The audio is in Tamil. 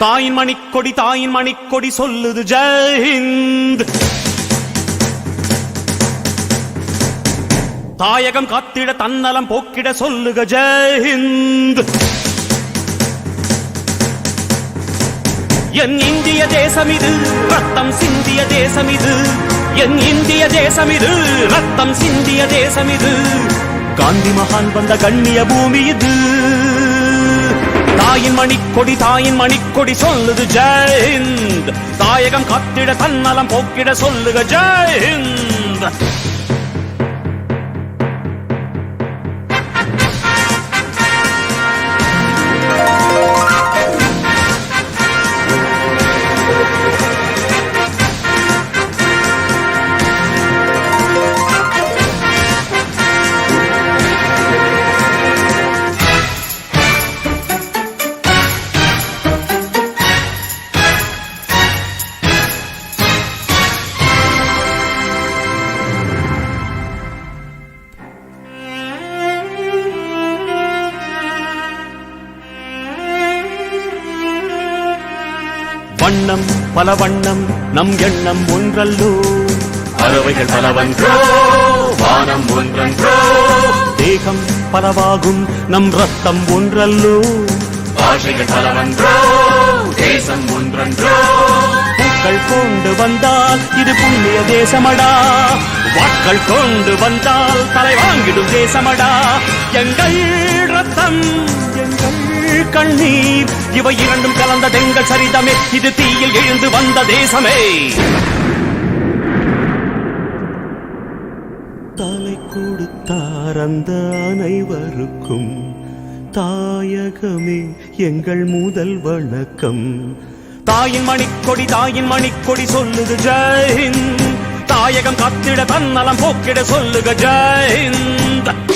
தாயின் மணிக்கொடி சொல்லுது ஜெயஹிந்த். தாயகம் காத்திட தன்னலம் போக்கிட சொல்லுக ஜெயஹிந்த். என் இந்திய தேசம் இது ரத்தம் சிந்திய தேசம் இது. என் இந்திய தேசம் இது ரத்தம் சிந்திய தேசம் இது. காந்தி மகான் வந்த கண்ணிய பூமி இது. தாயின் மணிக்கொடி சொல்லுது ஜெயஹிந்த். தாயகம் காத்திட தன்னலம் போக்கிட சொல்லுக ஜெயஹிந்த். வண்ணம் பல வண்ணம் நம் எண்ணம் ஒன்றல்லோ. பறவைகள் பலவன்றோ வானம் ஒன்றன்றோ. தேகம் பலவாகும் நம் ரத்தம் ஒன்றல்லோ. பாஷைகள் பலவன்றோ தேசம் ஒன்றன்றோ. பூக்கள் கொண்டு வந்தால் இது புண்ணிய தேசமடா. வாட்கள் கொண்டு வந்தால் தலை வாங்கிடும் தேசமடா. எங்கள் ரத்தம் எங்கள் கண்ணீர் இவை இரண்டும் கலந்த தெங்கள் சரிதமே. இது தீயில் எழுந்து வந்த தேசமே. தலை கொடுத்தார் அந்த அனைவருக்கும் தாயகமே எங்கள் முதல் வணக்கம். தாயின் மணிக்கொடி சொல்லுது ஜெயஹிந்த். தாயகம் காத்திட தன்னலம் போக்கிட சொல்லுக ஜெயஹிந்த்.